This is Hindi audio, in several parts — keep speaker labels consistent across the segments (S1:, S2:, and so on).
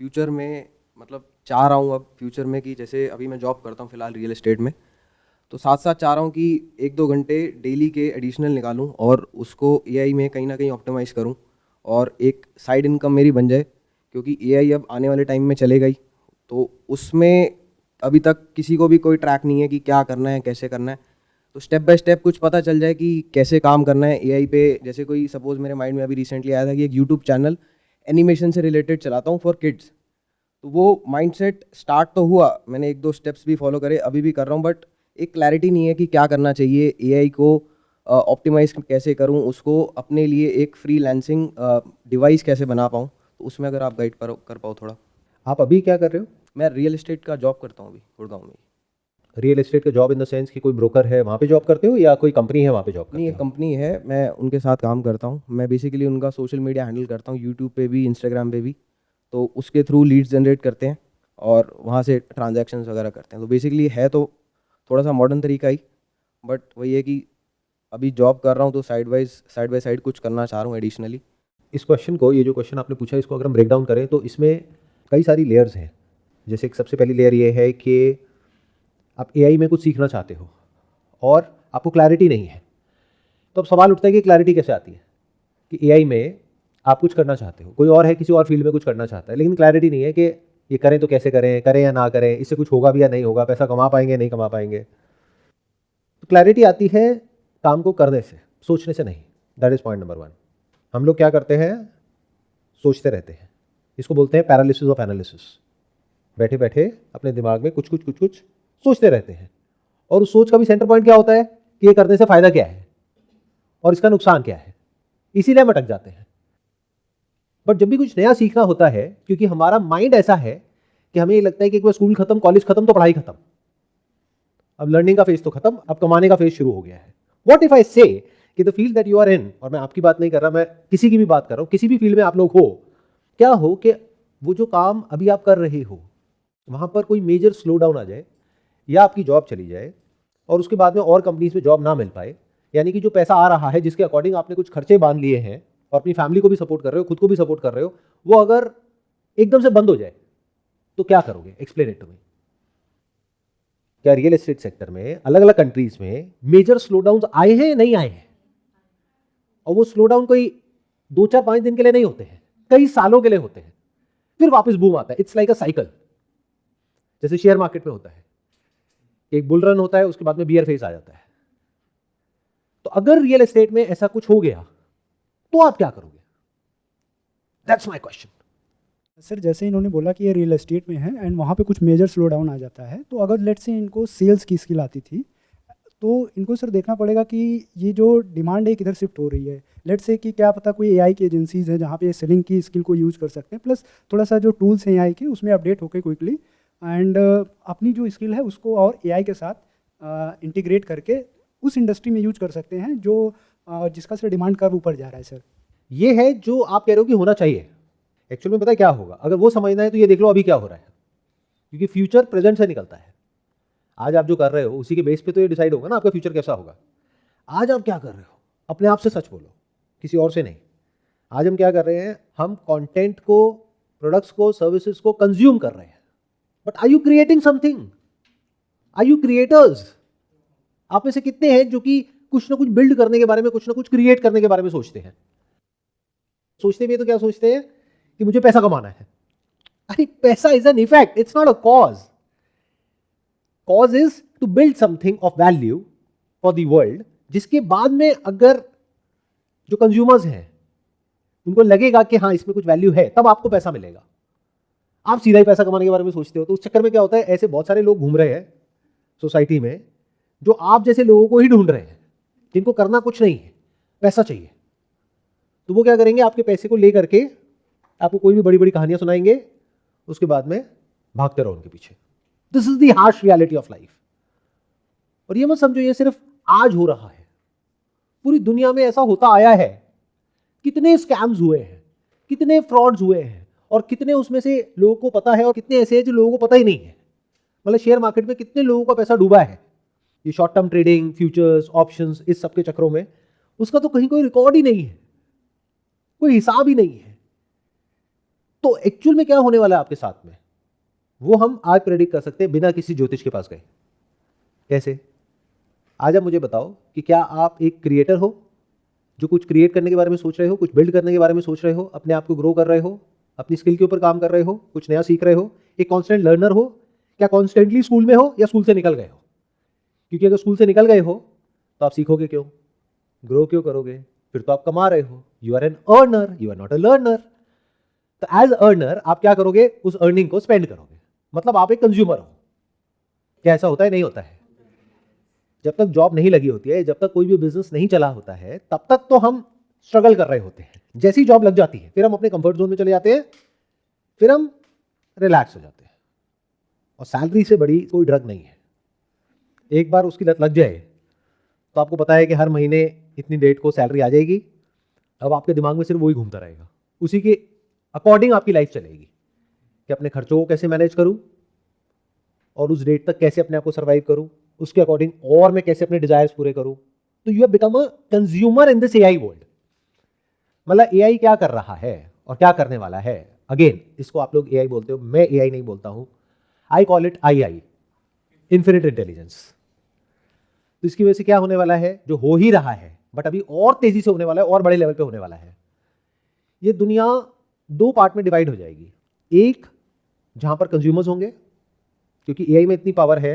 S1: फ्यूचर में मतलब चाह रहा हूँ अब फ्यूचर में कि जैसे अभी मैं जॉब करता हूँ फिलहाल रियल एस्टेट में, तो साथ साथ चाह रहा हूँ कि 1-2 घंटे डेली के एडिशनल निकालूं और उसको एआई में कहीं ना कहीं ऑप्टिमाइज़ करूँ और एक साइड इनकम मेरी बन जाए, क्योंकि एआई अब आने वाले टाइम में चलेगा ही। तो उसमें अभी तक किसी को भी कोई ट्रैक नहीं है कि क्या करना है कैसे करना है। तो स्टेप बाय स्टेप कुछ पता चल जाए कि कैसे काम करना है एआई पे। जैसे कोई सपोज मेरे माइंड में अभी रिसेंटली आया था कि एक यूट्यूब चैनल एनिमेशन से रिलेटेड चलाता हूँ फॉर किड्स। तो वो माइंडसेट स्टार्ट तो हुआ, मैंने 1-2 स्टेप्स भी फॉलो करे, अभी भी कर रहा हूँ, बट एक क्लैरिटी नहीं है कि क्या करना चाहिए, एआई को ऑप्टिमाइज कैसे करूँ, उसको अपने लिए एक फ्रीलांसिंग डिवाइस कैसे बना पाऊँ। तो उसमें अगर आप गाइड कर पाओ थोड़ा।
S2: आप अभी क्या कर रहे हो?
S1: मैं रियल एस्टेट का जॉब करता हूँ अभी गुड़गांव में।
S2: रियल एस्टेट का जॉब इन द सेंस कि कोई ब्रोकर है वहाँ पे जॉब करते हो या कोई कंपनी है वहाँ पे जॉब
S1: नहीं,
S2: करते
S1: एक
S2: हो?
S1: कंपनी है, मैं उनके साथ काम करता हूँ। मैं बेसिकली उनका सोशल मीडिया हैंडल करता हूँ, यूट्यूब पे भी इंस्टाग्राम पे भी। तो उसके थ्रू लीड्स जनरेट करते हैं और वहाँ से ट्रांजैक्शंस वगैरह करते हैं। तो बेसिकली है तो थोड़ा सा मॉडर्न तरीका ही, बट वही है कि अभी जॉब कर रहा हूँ तो साइड बाय साइड कुछ करना चाह रहा हूँ एडिशनली।
S2: इस क्वेश्चन को, ये जो क्वेश्चन आपने पूछा, इसको अगर हम ब्रेक डाउन करें तो इसमें कई सारी लेयर्स हैं। जैसे एक सबसे पहली लेयर ये है कि आप एआई में कुछ सीखना चाहते हो और आपको क्लैरिटी नहीं है। तो अब सवाल उठता है कि क्लैरिटी कैसे आती है कि एआई में आप कुछ करना चाहते हो, कोई और है किसी और फील्ड में कुछ करना चाहता है, लेकिन क्लैरिटी नहीं है कि ये करें तो कैसे करें, करें या ना करें, इससे कुछ होगा भी या नहीं होगा, पैसा कमा पाएंगे नहीं कमा पाएंगे। तो क्लैरिटी आती है काम को करने से, सोचने से नहीं। That is point number 1। हम लोग क्या करते हैं? सोचते रहते हैं। इसको बोलते हैं पैरालिसिस ऑफ एनालिसिस। बैठे बैठे अपने दिमाग में कुछ कुछ सोचते रहते हैं, और उस सोच का भी सेंटर पॉइंट क्या होता है कि ये करने से फायदा क्या है और इसका नुकसान क्या है। इसीलिए हम अटक जाते हैं। बट जब भी कुछ नया सीखना होता है, क्योंकि हमारा माइंड ऐसा है कि हमें ये लगता है कि एक बार स्कूल खत्म, कॉलेज खत्म तो पढ़ाई खत्म, अब लर्निंग का फेज तो खत्म, अब कमाने का फेज शुरू हो गया है। What if I say that the field that you are in, और मैं आपकी बात नहीं कर रहा, मैं किसी की भी बात कर रहा हूं, किसी भी फील्ड में आप लोग हो, क्या हो कि वो जो काम अभी आप कर रहे हो वहां पर कोई मेजर स्लो डाउन आ जाए या आपकी जॉब चली जाए और उसके बाद में और कंपनीज में जॉब ना मिल पाए, यानी कि जो पैसा आ रहा है जिसके अकॉर्डिंग आपने कुछ खर्चे बांध लिए हैं और अपनी फैमिली को भी सपोर्ट कर रहे हो, खुद को भी सपोर्ट कर रहे हो, वो अगर एकदम से बंद हो जाए तो क्या करोगे? Explain it to me. क्या रियल एस्टेट सेक्टर में अलग अलग कंट्रीज में मेजर स्लो डाउन आए हैं, नहीं आए हैं? और वो स्लो डाउन कोई 2-4-5 दिन के लिए नहीं होते हैं, कई सालों के लिए होते हैं, फिर वापस बूम आता है। It's like a cycle. जैसे शेयर मार्केट में होता है, एक बुल रन होता है, उसके बाद में बियर फेस आ जाता है। तो अगर रियल एस्टेट में ऐसा कुछ हो गया तो आप क्या करोगे? That's my question.
S3: सर जैसे इन्होंने बोला कि ये रियल एस्टेट में है एंड वहाँ पे कुछ मेजर स्लो डाउन आ जाता है, तो अगर लेट्स से इनको सेल्स की स्किल आती थी, तो इनको सर देखना पड़ेगा कि ये जो डिमांड है किधर शिफ्ट हो रही है। लेट्स से कि क्या पता कोई एआई की एजेंसीज हैं जहाँ पे सेलिंग की स्किल को यूज़ कर सकते हैं, प्लस थोड़ा सा जो टूल्स हैं एआई के उसमें अपडेट होकर क्विकली एंड अपनी जो स्किल है उसको और एआई के साथ इंटीग्रेट करके उस इंडस्ट्री में यूज कर सकते हैं जो जिसका सर डिमांड कर्व ऊपर जा रहा है सर।
S2: ये है जो आप कह रहे हो कि होना चाहिए। एक्चुअल में पता है क्या होगा? अगर वो समझना है तो ये देख लो अभी क्या हो रहा है, क्योंकि फ्यूचर प्रेजेंट से निकलता है। आज आप जो कर रहे हो उसी के बेस पे तो ये डिसाइड होगा ना आपका फ्यूचर कैसा होगा। आज आप क्या कर रहे हो? अपने आप से सच बोलो, किसी और से नहीं। आज हम क्या कर रहे हैं? हम कंटेंट को, प्रोडक्ट्स को, सर्विसेज को कंज्यूम कर रहे हैं। But are you creating something? Are you creators? आप में से कितने हैं जो कि कुछ ना कुछ बिल्ड करने के बारे में, कुछ ना कुछ क्रिएट करने के बारे में सोचते हैं? सोचते भी तो क्या सोचते हैं कि मुझे पैसा कमाना है। अरे पैसा is an effect, it's not a cause. Cause is to build something of value for the world, जिसके बाद में अगर जो कंज्यूमर्स हैं उनको लगेगा कि हाँ इसमें कुछ वैल्यू है, तब आपको पैसा मिलेगा। आप सीधा ही पैसा कमाने के बारे में सोचते हो, तो उस चक्कर में क्या होता है, ऐसे बहुत सारे लोग घूम रहे हैं सोसाइटी में जो आप जैसे लोगों को ही ढूंढ रहे हैं, जिनको करना कुछ नहीं है, पैसा चाहिए। तो वो क्या करेंगे? आपके पैसे को लेकर के आपको कोई भी बड़ी बड़ी कहानियां सुनाएंगे, उसके बाद में भागते रहो उनके पीछे। This is the harsh reality of life. और ये मत समझो ये सिर्फ आज हो रहा है, पूरी दुनिया में ऐसा होता आया है। कितने स्कैम्स हुए हैं, कितने फ्रॉड्स हुए हैं, और कितने उसमें से लोगों को पता है और कितने ऐसे हैं जो लोगों को पता ही नहीं है। मतलब शेयर मार्केट में कितने लोगों का पैसा डूबा है, ये short term trading, futures, options, इस सब के चक्रों में। उसका तो कहीं कोई रिकॉर्ड ही नहीं है, कोई हिसाब ही नहीं है। तो एक्चुअल में क्या होने वाला है आपके साथ में, वो हम आज प्रेडिक्ट कर सकते हैं बिना किसी ज्योतिष के पास गए। कैसे? आज आप मुझे बताओ कि क्या आप एक क्रिएटर हो जो कुछ क्रिएट करने के बारे में सोच रहे हो, कुछ बिल्ड करने के बारे में सोच रहे हो, अपने आप को ग्रो कर रहे हो, अपनी स्किल के ऊपर काम कर रहे हो, कुछ नया सीख रहे हो, एक कॉन्स्टेंट लर्नर हो, क्या कॉन्स्टेंटली स्कूल में हो या स्कूल से निकल गए हो? क्योंकि अगर स्कूल से निकल गए हो तो आप सीखोगे क्यों, ग्रो क्यों करोगे? फिर तो आप कमा रहे हो, you are an earner, you are not a learner. तो एज अर्नर आप क्या करोगे, उस अर्निंग को स्पेंड करोगे, मतलब आप एक कंज्यूमर हो। क्या ऐसा होता है? नहीं होता है। जब तक जॉब नहीं लगी होती है, जब तक कोई भी बिजनेस नहीं चला होता है, तब तक तो हम स्ट्रगल कर रहे होते हैं। जैसी जॉब लग जाती है फिर हम अपने कंफर्ट जोन में चले जाते हैं, फिर हम रिलैक्स हो जाते हैं। और सैलरी से बड़ी कोई ड्रग नहीं है। एक बार उसकी लत लग जाए तो आपको पता है कि हर महीने इतनी डेट को सैलरी आ जाएगी। अब आपके दिमाग में सिर्फ वही घूमता रहेगा, उसी के अकॉर्डिंग आपकी लाइफ चलेगी कि अपने खर्चों को कैसे मैनेज करूं और उस डेट तक कैसे अपने आप को सर्वाइव करूं, उसके अकॉर्डिंग और मैं कैसे अपने डिजायर्स पूरे करूं। तो you have become a consumer in this AI world. मतलब एआई क्या कर रहा है और क्या करने वाला है, अगेन इसको आप लोग एआई बोलते हो, मैं एआई नहीं बोलता हूं, I call it I, infinite intelligence. तो इसकी वजह से क्या होने वाला है, जो हो ही रहा है बट अभी और तेजी से होने वाला है और बड़े लेवल पे होने वाला है। ये दुनिया दो पार्ट में डिवाइड हो जाएगी। एक जहां पर कंज्यूमर्स होंगे, क्योंकि एआई में इतनी पावर है,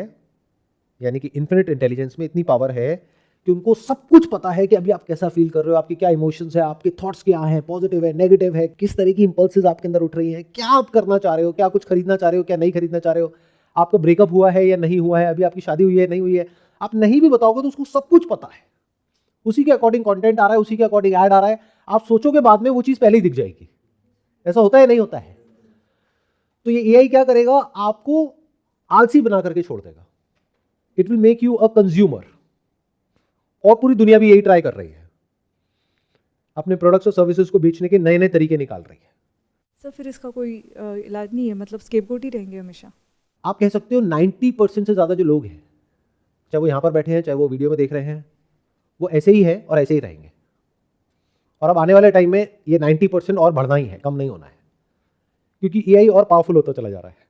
S2: यानी कि इन्फिनिट इंटेलिजेंस में इतनी पावर है कि उनको सब कुछ पता है कि अभी आप कैसा फील कर रहे हो, आपके क्या इमोशंस है, आपके थॉट्स क्या हैं, पॉजिटिव है, नेगेटिव है, किस तरह की इंपल्सेस आपके अंदर उठ रही हैं, क्या आप करना चाह रहे हो, क्या कुछ खरीदना चाह रहे हो, क्या नहीं खरीदना चाह रहे हो, आपका ब्रेकअप हुआ है या नहीं हुआ है, अभी आपकी शादी हुई है नहीं हुई है। आप नहीं भी बताओगे तो उसको सब कुछ पता है, उसी के अकॉर्डिंग कंटेंट आ रहा है, उसी के अकॉर्डिंग ऐड आ रहा है। आप सोचोगे बाद में वो चीज पहले ही दिख जाएगी। ऐसा होता है नहीं होता है? तो ये एआई क्या करेगा, आपको आलसी बना करके छोड़ देगा। It will make you a consumer. और पूरी दुनिया भी यही ट्राई कर रही है, अपने प्रोडक्ट्स और सर्विसेज को बेचने के नए नए तरीके निकाल रही है।
S4: सर फिर इसका कोई इलाज नहीं है, मतलब स्केपगोट ही रहेंगे हमेशा?
S2: आप कह सकते हो 90% से ज्यादा जो लोग हैं, चाहे वो यहां पर बैठे हैं, चाहे वो वीडियो में देख रहे हैं, वो ऐसे ही है और ऐसे ही रहेंगे। और अब आने वाले टाइम में ये 90% और बढ़ना ही है, कम नहीं होना है, क्योंकि एआई और पावरफुल होता चला जा रहा है,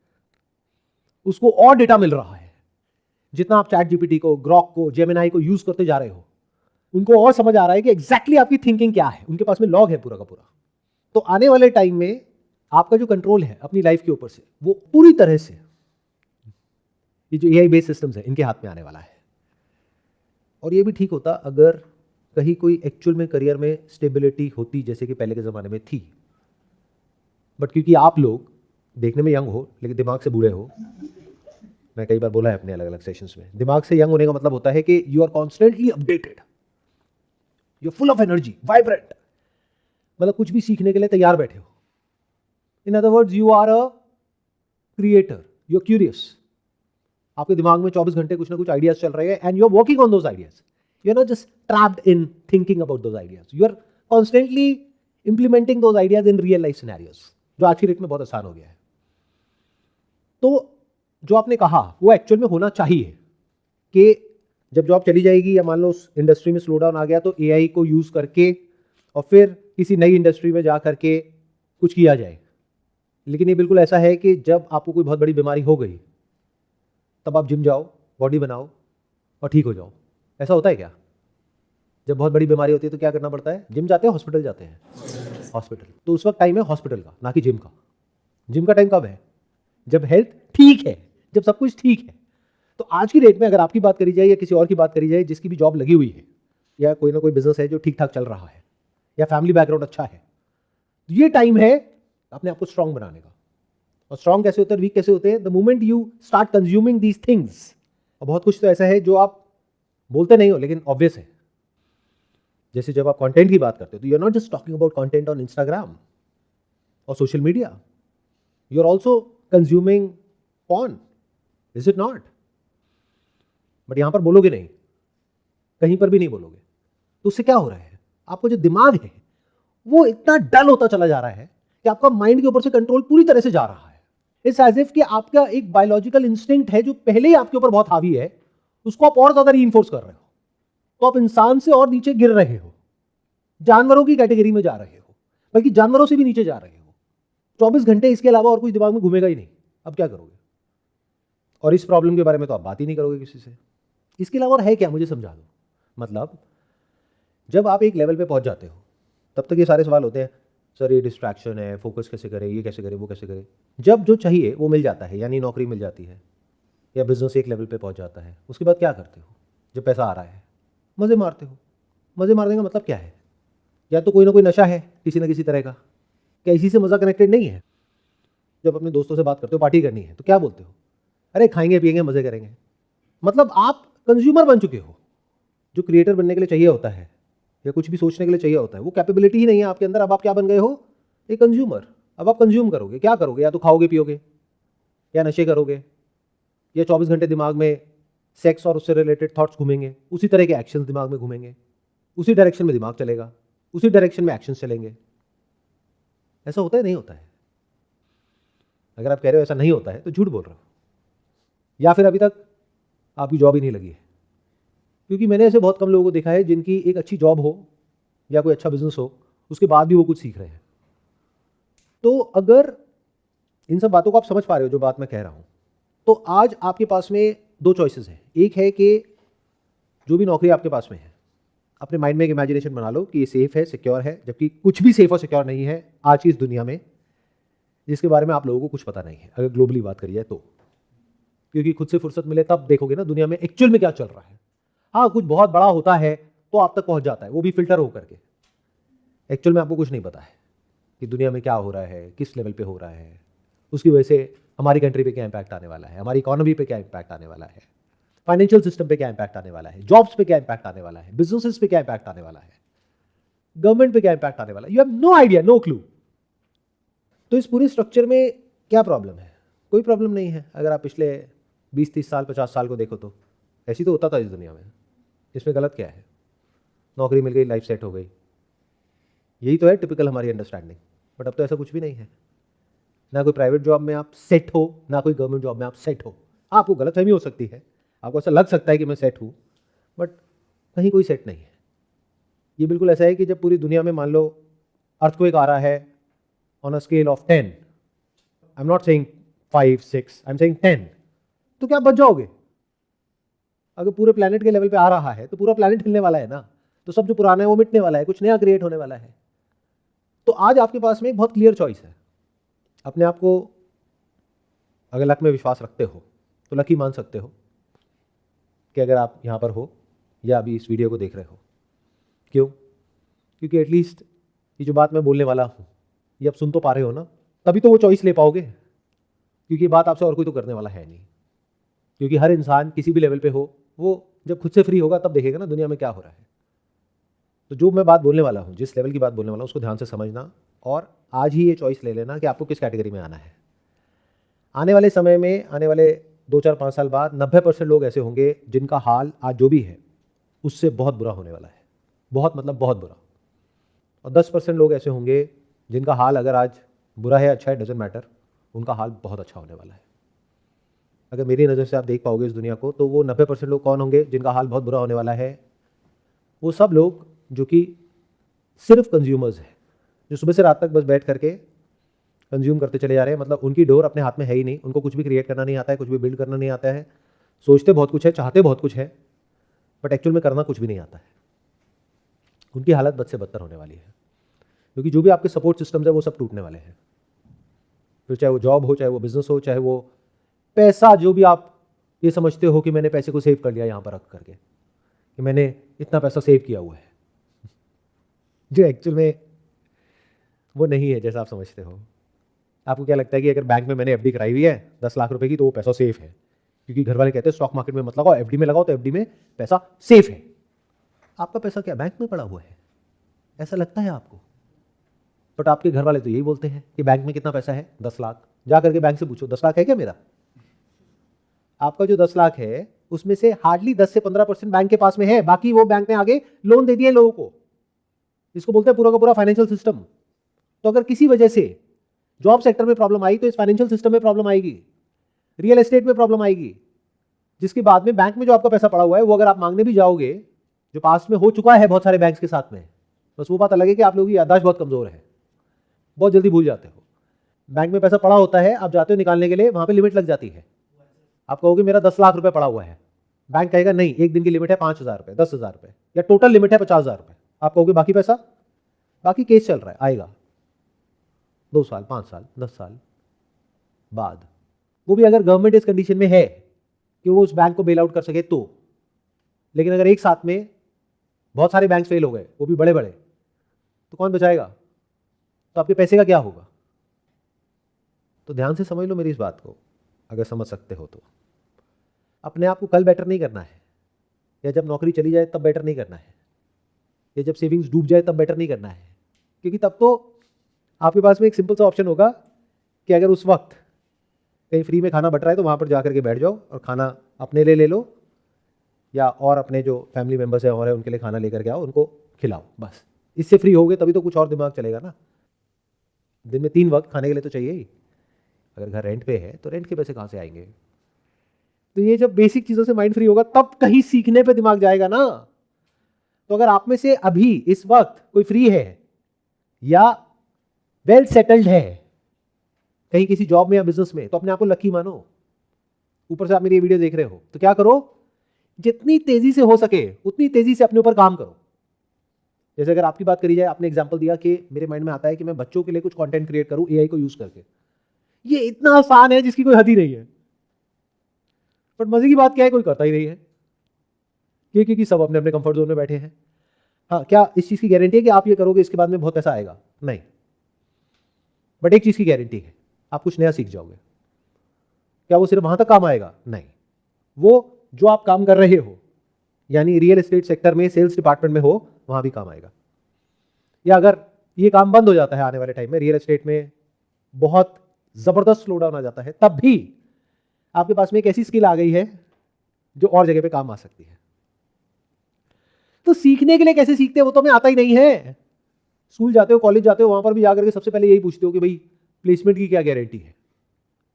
S2: उसको और डेटा मिल रहा है। जितना आप चैट जीपीटी को, ग्रॉक को, जेमिनाई को यूज करते जा रहे हो, उनको और समझ आ रहा है कि एग्जैक्टली आपकी थिंकिंग क्या है, उनके पास में लॉग है पूरा का पूरा। तो आने वाले टाइम में आपका जो कंट्रोल है अपनी लाइफ के ऊपर से, वो पूरी तरह से ये जो एआई बेस्ड सिस्टम्स है इनके हाथ में आने वाला है। और ये भी ठीक होता अगर कहीं कोई एक्चुअल में करियर में स्टेबिलिटी होती, जैसे कि पहले के ज़माने में थी। बट क्योंकि आप लोग देखने में यंग हो लेकिन दिमाग से बूढ़े हो, मैं कई बार बोला है अपने अलग अलग सेशंस में, दिमाग से यंग होने का मतलब होता है कि you are constantly updated, you are full of energy, vibrant, मतलब कुछ भी सीखने के लिए तैयार बैठे हो। In other words you are a creator, you are curious. आपके दिमाग में 24 घंटे कुछ ना कुछ आइडियाज चल रहे हैं and you are working on those ideas. You are not just trapped in thinking about those ideas, you are constantly implementing those ideas in real life scenarios, जो आज की डेट में बहुत आसान हो गया है। तो जो आपने कहा वो एक्चुअल में होना चाहिए कि जब जॉब चली जाएगी या मान लो उस इंडस्ट्री में स्लो डाउन आ गया, तो एआई को यूज करके और फिर किसी नई इंडस्ट्री में जा करके कुछ किया जाए। लेकिन ये बिल्कुल ऐसा है कि जब आपको कोई बहुत बड़ी बीमारी हो गई तब आप जिम जाओ, बॉडी बनाओ और ठीक हो जाओ। ऐसा होता है क्या? जब बहुत बड़ी बीमारी होती है तो क्या करना पड़ता है? जिम जाते हैं, हॉस्पिटल जाते हैं, हॉस्पिटल। तो उस वक्त टाइम है हॉस्पिटल का, ना कि जिम का। जिम का टाइम कब है? जब हेल्थ ठीक है, जब सब कुछ ठीक है। तो आज की डेट में अगर आपकी बात करी जाए या किसी और की बात करी जाए जिसकी भी जॉब लगी हुई है या कोई ना कोई बिजनेस है जो ठीक ठाक चल रहा है या फैमिली बैकग्राउंड अच्छा है, तो ये टाइम है अपने आप को स्ट्रांग बनाने का। और स्ट्रांग कैसे होते हैं, वीक कैसे होते हैं? The moment you start consuming these things. और बहुत कुछ तो ऐसा है जो आप बोलते नहीं हो लेकिन ऑब्वियस है। जैसे जब आप कंटेंट की बात करते हो तो you are not just talking about content on Instagram और social media, you are also consuming porn, is it not? But यहां पर बोलोगे नहीं, कहीं पर भी नहीं बोलोगे। तो उससे क्या हो रहा है? आपको जो दिमाग है वो इतना डल होता चला जा रहा है कि आपका माइंड के ऊपर से कंट्रोल पूरी तरह से जा रहा है। इट्स एज इफ कि आपका एक बायोलॉजिकल इंस्टिंक्ट है जो पहले ही आपके ऊपर बहुत हावी है, उसको आप और ज्यादा रीइंफोर्स कर रहे हो। तो आप इंसान से और नीचे गिर रहे हो, जानवरों की कैटेगरी में जा रहे हो, बल्कि जानवरों से भी नीचे जा रहे हो। 24 घंटे इसके अलावा और कुछ दिमाग में घूमेगा ही नहीं। अब क्या करोगे? और इस प्रॉब्लम के बारे में तो आप बात ही नहीं करोगे किसी से। इसके अलावा और है क्या, मुझे समझा दो। मतलब जब आप एक लेवल पे पहुंच जाते हो तब तक ये सारे सवाल होते हैं, सर ये डिस्ट्रैक्शन है, फोकस कैसे करें, ये कैसे करें, वो कैसे करें। जब जो चाहिए वो मिल जाता है, यानी नौकरी मिल जाती है या बिजनेस एक लेवल पे पहुंच जाता है, उसके बाद क्या करते हो? जब पैसा आ रहा है मज़े मारते हो। मज़े मारने का मतलब क्या है? या तो कोई ना कोई नशा है किसी ना किसी तरह का। क्या इसी से मज़ा कनेक्टेड नहीं है? जब अपने दोस्तों से बात करते हो, पार्टी करनी है, तो क्या बोलते हो? अरे खाएंगे पिएंगे मज़े करेंगे। मतलब आप कंज्यूमर बन चुके हो। जो क्रिएटर बनने के लिए चाहिए होता है या कुछ भी सोचने के लिए चाहिए होता है, वो कैपेबिलिटी ही नहीं है आपके अंदर। अब आप क्या बन गए हो? एक कंज्यूमर। अब आप कंज्यूम करोगे, क्या करोगे? या तो खाओगे पियोगे या नशे करोगे या 24 घंटे दिमाग में सेक्स और उससे रिलेटेड थॉट्स घूमेंगे, उसी तरह के एक्शंस दिमाग में घूमेंगे, उसी डायरेक्शन में दिमाग चलेगा, उसी डायरेक्शन में एक्शंस चलेंगे। ऐसा होता है? नहीं होता है। अगर आप कह रहे हो ऐसा नहीं होता है तो झूठ बोल रहे हो, या फिर अभी तक आपकी जॉब ही नहीं लगी है। क्योंकि मैंने ऐसे बहुत कम लोगों को देखा है जिनकी एक अच्छी जॉब हो या कोई अच्छा बिजनेस हो, उसके बाद भी वो कुछ सीख रहे हैं। तो अगर इन सब बातों को आप समझ पा रहे हो जो बात मैं कह रहा हूं, तो आज आपके पास में दो चॉइसेस हैं। एक है कि जो भी नौकरी आपके पास में है, अपने माइंड में एक इमेजिनेशन बना लो कि ये सेफ है, सिक्योर है, जबकि कुछ भी सेफ और सिक्योर नहीं है आज की इस दुनिया में, जिसके बारे में आप लोगों को कुछ पता नहीं है, अगर ग्लोबली बात करी जाए तो। क्योंकि खुद से फुर्सत मिले तब देखोगे ना दुनिया में एक्चुअल में क्या चल रहा है। हाँ, कुछ बहुत बड़ा होता है तो आप तक पहुंच जाता है, वो भी फिल्टर होकर के। एक्चुअल में आपको कुछ नहीं पता है कि दुनिया में क्या हो रहा है, किस लेवल पे हो रहा है, उसकी वजह से हमारी कंट्री पे क्या इंपैक्ट आने वाला है, हमारी इकोनॉमी पे क्या इंपैक्ट आने वाला है, फाइनेंशियल सिस्टम पे क्या इंपैक्ट आने वाला है, जॉब्स पे क्या इंपैक्ट आने वाला है, बिजनेसेस पे क्या इंपैक्ट आने वाला है, गवर्नमेंट पे क्या इंपैक्ट आने वाला है। You have no idea, no clue. तो इस पूरे स्ट्रक्चर में क्या प्रॉब्लम है? कोई प्रॉब्लम नहीं है। अगर आप पिछले 20-30 साल 50 साल को देखो तो ऐसी तो होता था इस दुनिया में। इसमें गलत क्या है? नौकरी मिल गई, लाइफ सेट हो गई, यही तो है टिपिकल हमारी अंडरस्टैंडिंग। बट अब तो ऐसा कुछ भी नहीं है। ना कोई प्राइवेट जॉब में आप सेट हो, ना कोई गवर्नमेंट जॉब में आप सेट हो। आपको गलतफहमी हो सकती है, आपको ऐसा लग सकता है कि मैं सेट हूँ, बट कहीं कोई सेट नहीं है। ये बिल्कुल ऐसा है कि जब पूरी दुनिया में मान लो अर्थक्वेक आ रहा है on a scale of 10, I am not saying 5, 6, I am saying 10, तो क्या आप बच जाओगे? अगर पूरे प्लेनेट के लेवल पे आ रहा है तो पूरा प्लेनेट हिलने वाला है ना, तो सब जो पुराना है वो मिटने वाला है, कुछ नया क्रिएट होने वाला है। तो आज आपके पास में एक बहुत क्लियर चॉइस है। अपने आप को अगर लक में विश्वास रखते हो तो लकी मान सकते हो कि अगर आप यहाँ पर हो या अभी इस वीडियो को देख रहे हो। क्यों? क्योंकि एटलीस्ट ये जो बात मैं बोलने वाला हूँ ये आप सुन तो पा रहे हो ना, तभी तो वो चॉइस ले पाओगे। क्योंकि ये बात आपसे और कोई तो करने वाला है नहीं। क्योंकि हर इंसान किसी भी लेवल पे हो, वो जब खुद से फ्री होगा तब देखेगा ना दुनिया में क्या हो रहा है। तो जो मैं बात बोलने वाला हूँ, जिस लेवल की बात बोलने वाला हूँ, उसको ध्यान से समझना और आज ही ये चॉइस ले लेना कि आपको किस कैटेगरी में आना है। आने वाले समय में, आने वाले 2, 4, 5 साल बाद 90% लोग ऐसे होंगे जिनका हाल आज जो भी है उससे बहुत बुरा होने वाला है। बहुत मतलब बहुत बुरा। और 10% लोग ऐसे होंगे जिनका हाल अगर आज बुरा है, अच्छा है, डजेंट मैटर, उनका हाल बहुत अच्छा होने वाला है। अगर मेरी नज़र से आप देख पाओगे इस दुनिया को, तो वो 90% लोग कौन होंगे जिनका हाल बहुत बुरा होने वाला है? वो सब लोग जो कि सिर्फ कंज्यूमर्स हैं, जो सुबह से रात तक बस बैठ करके कंज्यूम करते चले जा रहे हैं। मतलब उनकी डोर अपने हाथ में है ही नहीं, उनको कुछ भी क्रिएट करना नहीं आता है, कुछ भी बिल्ड करना नहीं आता है। सोचते बहुत कुछ है, चाहते बहुत कुछ है, बट एक्चुअल में करना कुछ भी नहीं आता है। उनकी हालत बद से बदतर होने वाली है, क्योंकि जो भी आपके सपोर्ट सिस्टम्स है वो सब टूटने वाले हैं। फिर चाहे वो जॉब हो, चाहे वो बिजनेस हो, चाहे वो पैसा, जो भी आप ये समझते हो कि मैंने पैसे को सेव कर लिया यहाँ पर रख करके, कि मैंने इतना पैसा सेव किया हुआ है, जो एक्चुअल में वो नहीं है जैसा आप समझते हो। आपको क्या लगता है कि अगर बैंक में मैंने एफडी कराई हुई है 10 लाख रुपए की, तो वो पैसा सेफ है? क्योंकि घर वाले कहते हैं स्टॉक मार्केट में मत लगाओ, एफडी में लगाओ, तो एफडी में पैसा सेफ है। आपका पैसा क्या बैंक में पड़ा हुआ है? ऐसा लगता है आपको? बट आपके घर वाले तो यही बोलते हैं कि बैंक में कितना पैसा है? 10 लाख। जा करके बैंक से पूछो 10 लाख है क्या मेरा? आपका जो 10 लाख है उसमें से हार्डली 10 से 15% बैंक के पास में है, बाकी वो बैंक ने आगे लोन दे दिए लोगों को। इसको बोलते हैं पूरा का पूरा फाइनेंशियल सिस्टम। तो अगर किसी वजह से जॉब सेक्टर में प्रॉब्लम आई तो इस फाइनेंशियल सिस्टम में प्रॉब्लम आएगी, रियल एस्टेट में प्रॉब्लम आएगी, जिसके बाद में बैंक में जो आपका पैसा पड़ा हुआ है वो अगर आप मांगने भी जाओगे, जो पास में हो चुका है बहुत सारे बैंक्स के साथ में, बस वो बात अलग है कि आप लोगों की याददाश्त बहुत कमजोर है, बहुत जल्दी भूल जाते हो। बैंक में पैसा पड़ा होता है, आप जाते हो निकालने के लिए, वहाँ पे लिमिट लग जाती है। आप कहोगे मेरा 10 लाख रुपए पड़ा हुआ है, बैंक कहेगा नहीं, एक दिन की लिमिट है 5,000 रुपये, 10,000 रुपये, या टोटल लिमिट है 50,000 रुपये। आप कहोगे बाकी पैसा, बाकी केस चल रहा है, आएगा 2 साल, 5 साल, 10 साल बाद, वो भी अगर गवर्नमेंट इस कंडीशन में है कि वो उस बैंक को बेल आउट कर सके तो। लेकिन अगर एक साथ में बहुत सारे बैंक फेल हो गए, वो भी बड़े बड़े, तो कौन बचाएगा? तो आपके पैसे का क्या होगा? तो ध्यान से समझ लो मेरी इस बात को, अगर समझ सकते हो तो। अपने आप को कल बेटर नहीं करना है, या जब नौकरी चली जाए तब बेटर नहीं करना है, या जब सेविंग्स डूब जाए तब बेटर नहीं करना है, क्योंकि तब तो आपके पास में एक सिंपल सा ऑप्शन होगा कि अगर उस वक्त कहीं फ्री में खाना बट रहा है तो वहाँ पर जाकर के बैठ जाओ और खाना अपने लिए ले लो, या और अपने जो फैमिली मेम्बर्स हैं और है उनके लिए खाना लेकर के आओ, उनको खिलाओ, बस। इससे फ्री होगे तभी तो कुछ और दिमाग चलेगा ना। दिन में 3 वक्त खाने के लिए तो चाहिए ही। अगर घर रेंट पे है तो रेंट के पैसे कहाँ से आएंगे? तो ये जब बेसिक चीज़ों से माइंड फ्री होगा तब कहीं सीखने पे दिमाग जाएगा ना। तो अगर आप में से अभी इस वक्त कोई फ्री है या वेल सेटल्ड है कहीं किसी जॉब में या बिजनेस में, तो अपने आप को लकी मानो। ऊपर से आप मेरी ये वीडियो देख रहे हो तो क्या करो, जितनी तेजी से हो सके उतनी तेजी से अपने ऊपर काम करो। जैसे अगर आपकी बात करी जाए, आपने एग्जांपल दिया कि मेरे माइंड में आता है कि मैं बच्चों के लिए कुछ कंटेंट क्रिएट करूं एआई को यूज करके। ये इतना आसान है जिसकी कोई हद ही नहीं है, पर मजे की बात क्या है, कोई करता ही नहीं है, क्योंकि सब अपने अपने कंफर्ट जोन में बैठे हैं। हाँ, क्या इस चीज की गारंटी है कि आप ये करोगे इसके बाद में बहुत पैसा आएगा? नहीं, बट एक चीज की गारंटी है, आप कुछ नया सीख जाओगे। क्या वो सिर्फ वहां तक काम आएगा? नहीं, वो जो आप काम कर रहे हो यानी रियल एस्टेट सेक्टर में सेल्स डिपार्टमेंट में हो, वहां भी काम आएगा। या अगर ये काम बंद हो जाता है आने वाले टाइम में, रियल एस्टेट में बहुत जबरदस्त स्लो डाउन आ जाता है, तब भी आपके पास में एक ऐसी स्किल आ गई है जो और जगह पे काम आ सकती है। तो सीखने के लिए कैसे सीखते हैं वो तो हमें आता ही नहीं है। स्कूल जाते हो, कॉलेज जाते हो, वहां पर भी जाकर के सबसे पहले यही पूछते हो कि भाई प्लेसमेंट की क्या गारंटी है।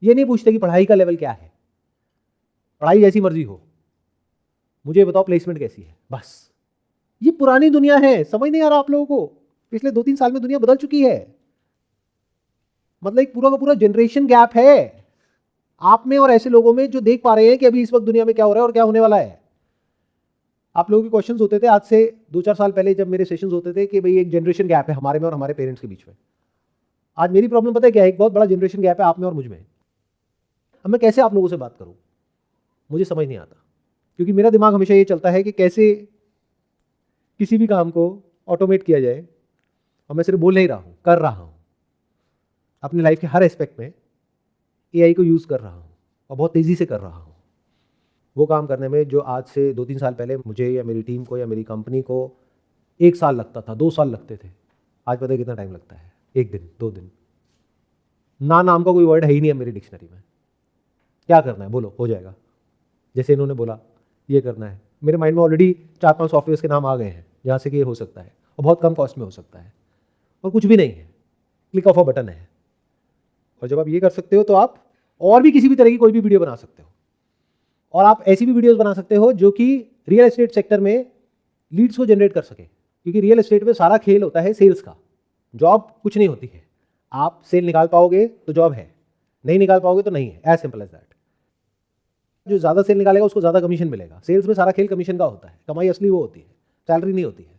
S2: ये नहीं पूछते कि पढ़ाई का लेवल क्या है, पढ़ाई जैसी मर्जी हो, मुझे बताओ प्लेसमेंट कैसी है, बस। ये पुरानी दुनिया है, समझ नहीं आ रहा आप लोगों को। पिछले 2-3 साल में दुनिया बदल चुकी है। मतलब एक पूरा का पूरा जनरेशन गैप है आप में और ऐसे लोगों में जो देख पा रहे हैं कि अभी इस वक्त दुनिया में क्या हो रहा है और क्या होने वाला है। आप लोगों के क्वेश्चंस होते थे आज से 2-4 साल पहले जब मेरे सेशंस होते थे कि भाई एक जनरेशन गैप है हमारे में और हमारे पेरेंट्स के बीच में। आज मेरी प्रॉब्लम पता है क्या है, एक बहुत बड़ा जनरेशन गैप है आप में और मुझ में। अब मैं कैसे आप लोगों से बात करूं, मुझे समझ नहीं आता, क्योंकि मेरा दिमाग हमेशा ये चलता है कि कैसे किसी भी काम को ऑटोमेट किया जाए। और मैं सिर्फ बोल नहीं रहा हूं, कर रहा हूं। अपनी लाइफ के हर एस्पेक्ट में एआई को यूज कर रहा हूं और बहुत तेजी से कर रहा हूं। वो काम करने में जो आज से 2-3 साल पहले मुझे या मेरी टीम को या मेरी कंपनी को 1 साल लगता था, 2 साल लगते थे, आज पता है कितना टाइम लगता है? 1 दिन, 2 दिन। ना नाम का कोई वर्ड है ही नहीं है मेरी डिक्शनरी में। क्या करना है बोलो, हो जाएगा। जैसे इन्होंने बोला ये करना है, मेरे माइंड में ऑलरेडी 4-5 सॉफ्टवेयर के नाम आ गए हैं जहाँ से कि ये हो सकता है और बहुत कम कॉस्ट में हो सकता है और कुछ भी नहीं है, क्लिक ऑफ अ बटन है। और जब आप ये कर सकते हो तो आप और भी किसी भी तरह की कोई भी वीडियो बना सकते हो, और आप ऐसी भी वीडियोस बना सकते हो जो कि रियल एस्टेट सेक्टर में लीड्स को जनरेट कर सके। क्योंकि रियल एस्टेट में सारा खेल होता है सेल्स का, जॉब कुछ नहीं होती है। आप सेल निकाल पाओगे तो जॉब है, नहीं निकाल पाओगे तो नहीं है, एज सिंपल एज दैट। जो ज़्यादा सेल निकालेगा उसको ज़्यादा कमीशन मिलेगा। सेल्स में सारा खेल कमीशन का होता है, कमाई असली वो होती है, सैलरी नहीं होती है।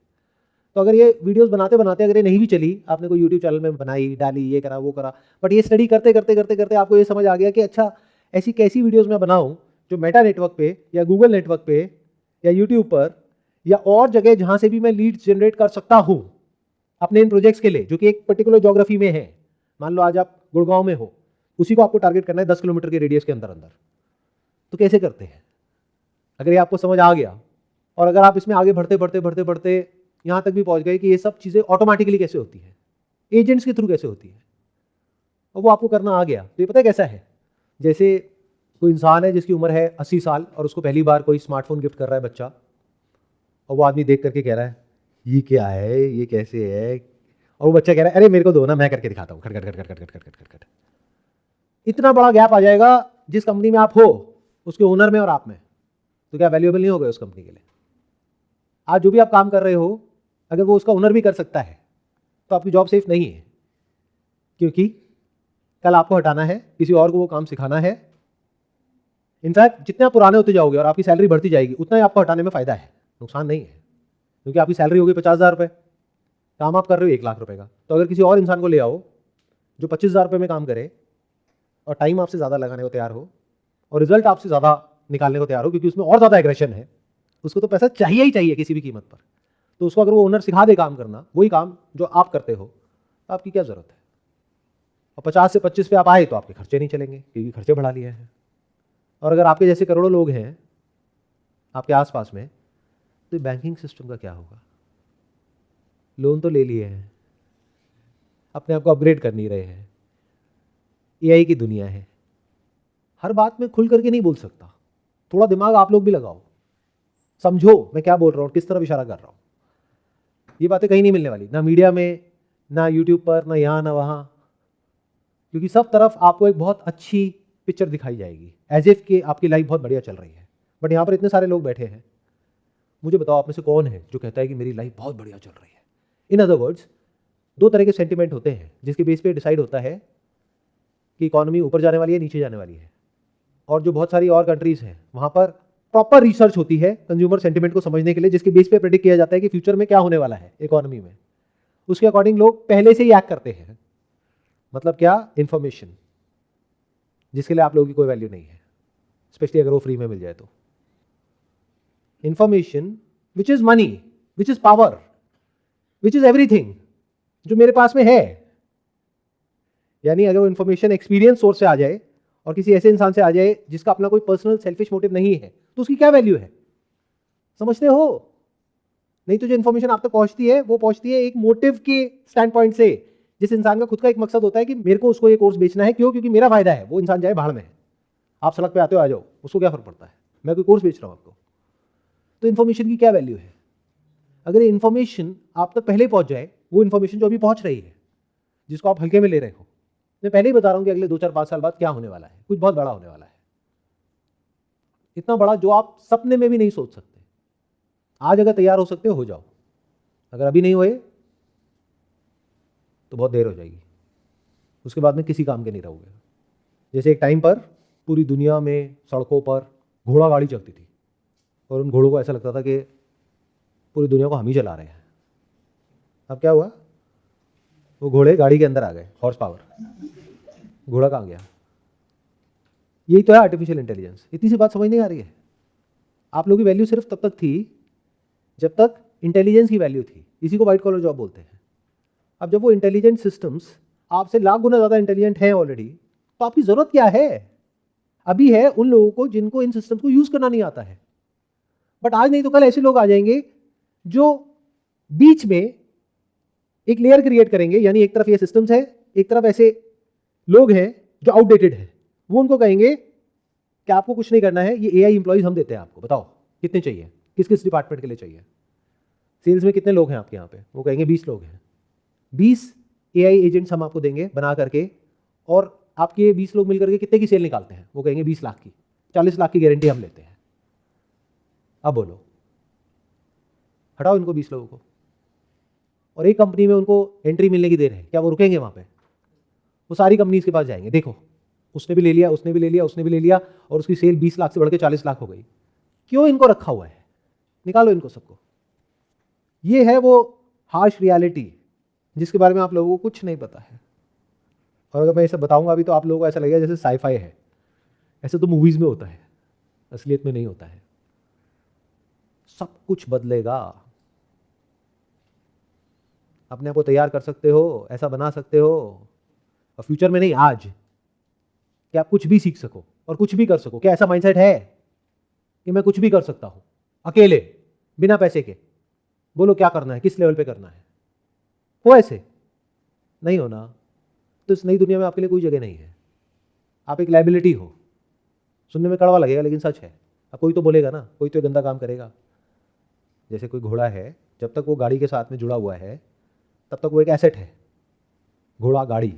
S2: तो अगर ये वीडियोस बनाते बनाते अगर ये नहीं भी चली, आपने कोई यूट्यूब चैनल में बनाई डाली, ये करा वो करा, बट ये स्टडी करते करते करते करते आपको ये समझ आ गया कि अच्छा ऐसी कैसी वीडियोस मैं बनाऊं जो मेटा नेटवर्क पे या गूगल नेटवर्क पे या यूट्यूब पर या और जगह जहां से भी मैं लीड्स जनरेट कर सकता हूं अपने इन प्रोजेक्ट्स के लिए, जो कि एक पर्टिकुलर ज्योग्राफी में है। मान लो आज आप गुड़गांव में हो, उसी को आपको टारगेट करना है 10 किलोमीटर के रेडियस के अंदर अंदर। तो कैसे करते हैं? अगर ये आपको समझ आ गया और अगर आप इसमें आगे बढ़ते बढ़ते बढ़ते बढ़ते यहाँ तक भी पहुँच गए कि ये सब चीज़ें ऑटोमेटिकली कैसे होती है, एजेंट्स के थ्रू कैसे होती है, और वो आपको करना आ गया, तो ये पता है कैसा है? जैसे कोई इंसान है जिसकी उम्र है 80 साल और उसको पहली बार कोई स्मार्टफोन गिफ्ट कर रहा है बच्चा, और वो आदमी देख करके कह रहा है ये क्या है, ये कैसे है, और वो बच्चा कह रहा है अरे मेरे को दो ना, मैं करके दिखाता हूँ, खट खट खट खट खट खट खट खट। इतना बड़ा गैप आ जाएगा जिस कंपनी में आप हो उसके ओनर में और आप में, तो क्या वैल्यूएबल नहीं हो गए उस कंपनी के लिए? आज जो भी आप काम कर रहे हो अगर वो उसका ओनर भी कर सकता है तो आपकी जॉब सेफ नहीं है, क्योंकि कल आपको हटाना है, किसी और को वो काम सिखाना है। इनफैक्ट जितने आप पुराने होते जाओगे और आपकी सैलरी बढ़ती जाएगी, उतना ही आपको हटाने में फायदा है, नुकसान नहीं है। क्योंकि आपकी सैलरी होगी 50,000 रुपये, काम आप कर रहे हो 1 लाख रुपए का, तो अगर किसी और इंसान को ले आओ जो 25,000 रुपये में काम करे और टाइम आपसे ज़्यादा लगाने को तैयार हो और रिजल्ट आपसे ज़्यादा निकालने को तैयार हो, क्योंकि उसमें और ज़्यादा एग्रेशन है, उसको तो पैसा चाहिए ही चाहिए किसी भी कीमत पर, तो उसको अगर वो ओनर सिखा दे काम करना, वही काम जो आप करते हो, तो आपकी क्या ज़रूरत है। और 50 से 25 पे आप आए तो आपके खर्चे नहीं चलेंगे, क्योंकि खर्चे बढ़ा लिए हैं। और अगर आपके जैसे करोड़ों लोग हैं आपके आसपास में, तो बैंकिंग सिस्टम का क्या होगा। लोन तो ले लिए हैं, अपने आप को अपग्रेड कर नहीं रहे हैं। एआई की दुनिया है, हर बात में खुल करके नहीं बोल सकता, थोड़ा दिमाग आप लोग भी लगाओ, समझो मैं क्या बोल रहा हूँ, किस तरफ इशारा कर रहा हूँ। ये बातें कहीं नहीं मिलने वाली, ना मीडिया में, ना यूट्यूब पर, ना यहाँ ना वहाँ, क्योंकि सब तरफ आपको एक बहुत अच्छी पिक्चर दिखाई जाएगी, एज इफ कि आपकी लाइफ बहुत बढ़िया चल रही है। बट यहाँ पर इतने सारे लोग बैठे हैं, मुझे बताओ आप में से कौन है जो कहता है कि मेरी लाइफ बहुत बढ़िया चल रही है। इन अदर वर्ड्स, 2 तरह के सेंटिमेंट होते हैं जिसके बेस पे डिसाइड होता है कि इकोनॉमी ऊपर जाने वाली है, नीचे जाने वाली है। और जो बहुत सारी और कंट्रीज़ हैं, वहाँ पर प्रॉपर रिसर्च होती है कंज्यूमर सेंटिमेंट को समझने के लिए, जिसके बेस पे प्रेडिक्ट किया जाता है कि फ्यूचर में क्या होने वाला है इकोनॉमी में। उसके अकॉर्डिंग लोग पहले से ही एक्ट करते हैं। मतलब क्या, इन्फॉर्मेशन जिसके लिए आप लोगों की कोई वैल्यू नहीं है, स्पेशली अगर वो फ्री में मिल जाए तो। Information which is money, which is power, which is everything, जो मेरे पास में है। यानी अगर वो इन्फॉर्मेशन एक्सपीरियंस सोर्स से आ जाए और किसी ऐसे इंसान से आ जाए जिसका अपना कोई पर्सनल सेल्फिश मोटिव नहीं है, तो उसकी क्या वैल्यू है, समझते हो। नहीं तो जो इन्फॉर्मेशन आप तक पहुंचती है, वो पहुंचती है एक मोटिव के स्टैंड पॉइंट से। जिस इंसान का खुद का एक मकसद होता है कि मेरे को उसको ये कोर्स बेचना है, क्यों, क्योंकि मेरा फायदा है। वो इंसान जाए भाड़ में, आप सड़क पे आते हो आ जाओ, उसको क्या फर्क पड़ता है, मैं कोई कोर्स बेच रहा हूं आपको। तो इन्फॉर्मेशन की क्या वैल्यू है। अगर ये इन्फॉर्मेशन आप तक पहले पहुंच जाए, वो इन्फॉर्मेशन जो अभी पहुंच रही है, जिसको आप हल्के में ले रहे हो, मैं पहले ही बता रहा हूं कि अगले 2, 4, 5 साल बाद क्या होने वाला है, कुछ बहुत बड़ा होने वाला है। इतना बड़ा जो आप सपने में भी नहीं सोच सकते। आज अगर तैयार हो सकते हो जाओ, अगर अभी नहीं हुए तो बहुत देर हो जाएगी, उसके बाद में किसी काम के नहीं रहोगे। जैसे एक टाइम पर पूरी दुनिया में सड़कों पर घोड़ा गाड़ी चलती थी और उन घोड़ों को ऐसा लगता था कि पूरी दुनिया को हम ही चला रहे हैं। अब क्या हुआ, वो घोड़े गाड़ी के अंदर आ गए, हॉर्स पावर, घोड़ा कहाँ गया। यही तो है आर्टिफिशियल इंटेलिजेंस। इतनी सी बात समझ नहीं आ रही है। आप लोगों की वैल्यू सिर्फ तब तक थी जब तक इंटेलिजेंस की वैल्यू थी। इसी को वाइट कॉलर जॉब बोलते हैं। अब जब वो इंटेलिजेंट सिस्टम्स आपसे लाख गुना ज़्यादा इंटेलिजेंट हैं ऑलरेडी, तो आपकी ज़रूरत क्या है। अभी है उन लोगों को जिनको इन सिस्टम्स को यूज़ करना नहीं आता है। बट आज नहीं तो कल ऐसे लोग आ जाएंगे जो बीच में एक लेयर क्रिएट करेंगे। यानी एक तरफ ये सिस्टम्स है, एक तरफ ऐसे लोग हैं जो आउटडेटेड है। वो उनको कहेंगे कि आपको कुछ नहीं करना है, ये एआई एम्प्लॉइज हम देते हैं आपको, बताओ कितने चाहिए, किस किस डिपार्टमेंट के लिए चाहिए। सेल्स में कितने लोग हैं आपके यहाँ पे, वो कहेंगे 20 लोग हैं। 20 एआई एजेंट्स हम आपको देंगे बना करके, और आपके 20 लोग मिलकर के कितने की सेल निकालते हैं, वो कहेंगे 20 लाख की, 40 लाख की गारंटी हम लेते हैं। अब बोलो, हटाओ इनको 20 लोगों को, और एक कंपनी में उनको एंट्री मिलने की देर है, क्या वो रुकेंगे वहाँ पे। वो सारी कंपनीज के पास जाएंगे, देखो उसने भी ले लिया, उसने भी ले लिया, उसने भी ले लिया, और उसकी सेल 20 लाख से बढ़ के 40 लाख हो गई। क्यों इनको रखा हुआ है, निकालो इनको सबको। ये है वो हार्श रियलिटी जिसके बारे में आप लोगों को कुछ नहीं पता है। और अगर मैं इसे बताऊंगा अभी तो आप लोगों को ऐसा लगेगा जैसे साईफाई है। ऐसे तो मूवीज में होता है, असलियत में नहीं होता है। सब कुछ बदलेगा। अपने आप को तैयार कर सकते हो, ऐसा बना सकते हो, और फ्यूचर में नहीं आज, कि आप कुछ भी सीख सको और कुछ भी कर सको। क्या ऐसा माइंडसेट है कि मैं कुछ भी कर सकता हूं अकेले बिना पैसे के। बोलो क्या करना है, किस लेवल पे करना है। हो ऐसे नहीं होना, तो इस नई दुनिया में आपके लिए कोई जगह नहीं है। आप एक लायबिलिटी हो। सुनने में कड़वा लगेगा लेकिन सच है। अब कोई तो बोलेगा ना, कोई तो गंदा काम करेगा। जैसे कोई घोड़ा है, जब तक वो गाड़ी के साथ में जुड़ा हुआ है तब तक वो एक एसेट है, घोड़ा गाड़ी।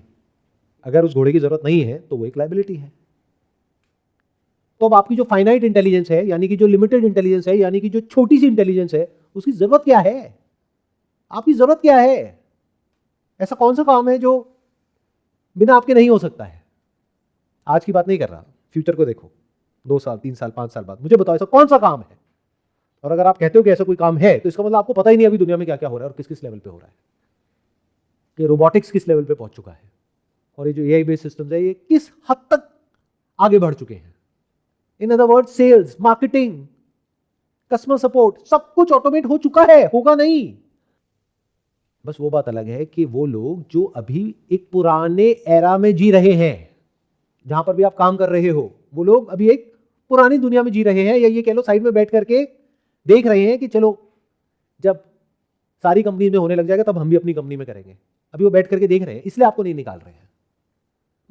S2: अगर उस घोड़े की जरूरत नहीं है तो वो एक लायबिलिटी है। तो अब आपकी जो फाइनाइट इंटेलिजेंस है, यानी कि जो लिमिटेड इंटेलिजेंस है, यानी कि जो छोटी सी इंटेलिजेंस है, उसकी जरूरत क्या है। आपकी जरूरत क्या है। ऐसा कौन सा काम है जो बिना आपके नहीं हो सकता है। आज की बात नहीं कर रहा, फ्यूचर को देखो, 2 साल 3 साल 5 साल बाद मुझे बताओ ऐसा कौन सा काम है, और अगर आप कहते हो कि ऐसा कोई काम है तो इसका मतलब आपको पता ही नहीं अभी दुनिया में क्या क्या हो रहा है और किस किस लेवल पे हो रहा है, कि रोबोटिक्स किस लेवल पे पहुंच चुका है, और ये जो एआई बेस्ड सिस्टम्स है ये किस हद तक आगे बढ़ चुके हैं। In other word, sales, marketing, customer support, सब कुछ ऑटोमेट हो चुका है, होगा नहीं। बस वो बात अलग है कि वो लोग जो अभी एक पुराने एरा में जी रहे हैं, जहां पर भी आप काम कर रहे हो, वो लोग अभी एक पुरानी दुनिया में जी रहे हैं, या ये कह लो साइड में बैठ करके देख रहे हैं कि चलो जब सारी कंपनी में होने लग जाएगा तब हम भी अपनी कंपनी में करेंगे। अभी वो बैठ करके देख रहे हैं, इसलिए आपको नहीं निकाल रहे हैं।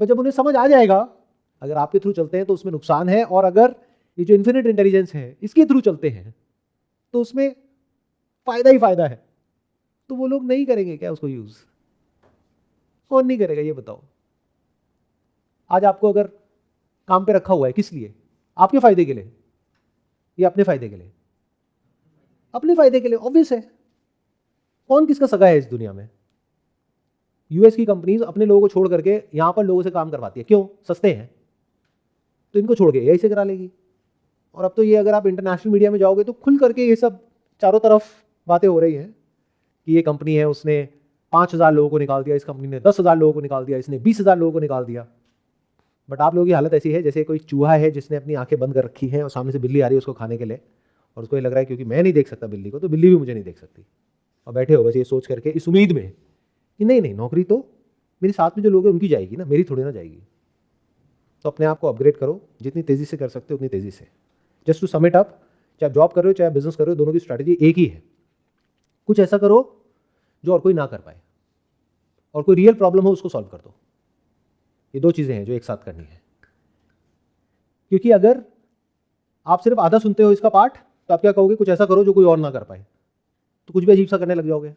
S2: बट जब उन्हें समझ आ जाएगा, अगर आपके थ्रू चलते हैं तो उसमें नुकसान है, और अगर ये जो इन्फिनिट इंटेलिजेंस है इसके थ्रू चलते हैं तो उसमें फायदा ही फायदा है। तो वो लोग नहीं करेंगे क्या उसको यूज? कौन नहीं करेगा ये बताओ? आज आपको अगर काम पे रखा हुआ है, किस लिए? आपके फायदे के लिए या अपने फायदे के लिए? अपने फायदे के लिए, ऑब्वियस है। कौन किसका सगा है इस दुनिया में? यूएस की कंपनीज अपने लोगों को छोड़ करके यहां पर लोगों से काम करवाती है, क्यों? सस्ते हैं, तो इनको छोड़ के एआई से करा लेगी। और अब तो ये अगर आप इंटरनेशनल मीडिया में जाओगे तो खुल करके ये सब चारों तरफ बातें हो रही हैं कि ये कंपनी है उसने 5,000 लोगों को निकाल दिया, इस कंपनी ने 10,000 लोगों को निकाल दिया, इसने 20,000 लोगों को निकाल दिया। बट आप लोगों की हालत ऐसी है जैसे कोई चूहा है जिसने अपनी आंखें बंद कर रखी हैं और सामने से बिल्ली आ रही है उसको खाने के लिए, और उसको ये लग रहा है क्योंकि मैं नहीं देख सकता बिल्ली को तो बिल्ली भी मुझे नहीं देख सकती, और बैठे हो बस ये सोच करके इस उम्मीद में कि नहीं नहीं, नौकरी तो मेरे साथ में जो लोग हैं उनकी जाएगी ना, मेरी थोड़ी ना जाएगी। तो अपने आप को अपग्रेड करो, जितनी तेजी से कर सकते हो उतनी तेजी से। Just to sum it up, चाहे आप जॉब कर रहे हो चाहे बिजनेस कर रहे हो, दोनों की स्ट्रैटेजी एक ही है। कुछ ऐसा करो जो और कोई ना कर पाए, और कोई रियल प्रॉब्लम हो उसको सॉल्व कर दो। ये 2 चीजें हैं जो एक साथ करनी है। क्योंकि अगर आप सिर्फ आधा सुनते हो इसका पार्ट, तो आप क्या कहोगे? कुछ ऐसा करो जो कोई और ना कर पाए, तो कुछ भी अजीब सा करने लग जाओगे।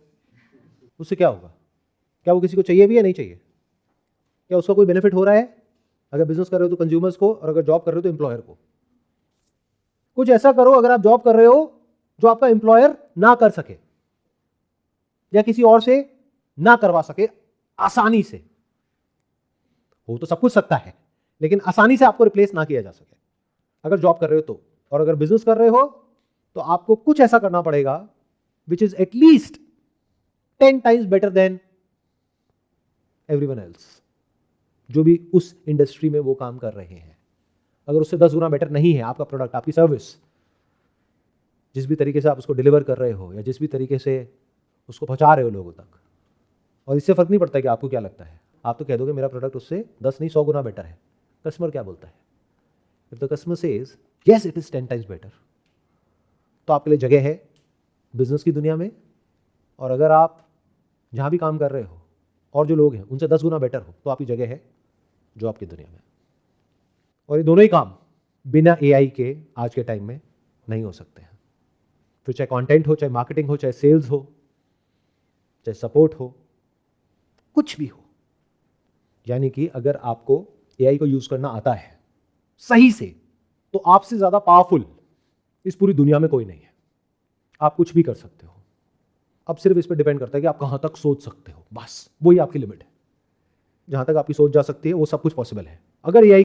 S2: उससे क्या होगा? क्या वो किसी को चाहिए भी या नहीं चाहिए? क्या उसका कोई बेनिफिट हो रहा है? अगर बिजनेस कर रहे हो तो कंज्यूमर्स को, और अगर जॉब कर रहे हो तो एम्प्लॉयर को। कुछ ऐसा करो अगर आप जॉब कर रहे हो जो आपका एम्प्लॉयर ना कर सके या किसी और से ना करवा सके आसानी से। हो तो सब कुछ सकता है, लेकिन आसानी से आपको रिप्लेस ना किया जा सके अगर जॉब कर रहे हो तो। और अगर बिजनेस कर रहे हो तो आपको कुछ ऐसा करना पड़ेगा which is at least 10 times better than everyone else, जो भी उस इंडस्ट्री में वो काम कर रहे हैं। अगर उससे 10 गुना बेटर नहीं है आपका प्रोडक्ट, आपकी सर्विस, जिस भी तरीके से आप उसको डिलीवर कर रहे हो या जिस भी तरीके से उसको पहुंचा रहे हो लोगों तक, और इससे फर्क नहीं पड़ता कि आपको क्या लगता है, आप तो कह दोगे मेरा प्रोडक्ट उससे 10 नहीं 100 गुना बेटर है। कस्टमर क्या बोलता है? If the customer says yes it is 10 times better, तो आपके लिए जगह है बिजनेस की दुनिया में। और अगर आप जहां भी काम कर रहे हो और जो लोग हैं उनसे 10 गुना बेटर हो, तो आपकी जगह है जो आपकी दुनिया में। और ये दोनों ही काम बिना एआई के आज के टाइम में नहीं हो सकते हैं। फिर चाहे कंटेंट हो, चाहे मार्केटिंग हो, चाहे सेल्स हो, चाहे सपोर्ट हो, कुछ भी हो। यानी कि अगर आपको एआई को यूज करना आता है सही से, तो आपसे ज्यादा पावरफुल इस पूरी दुनिया में कोई नहीं है। आप कुछ भी कर सकते हो। अब सिर्फ इस पर डिपेंड करता है कि आप कहां तक सोच सकते हो, बस वही आपकी लिमिट है। जहां तक आपकी सोच जा सकती है वो सब कुछ पॉसिबल है। अगर एआई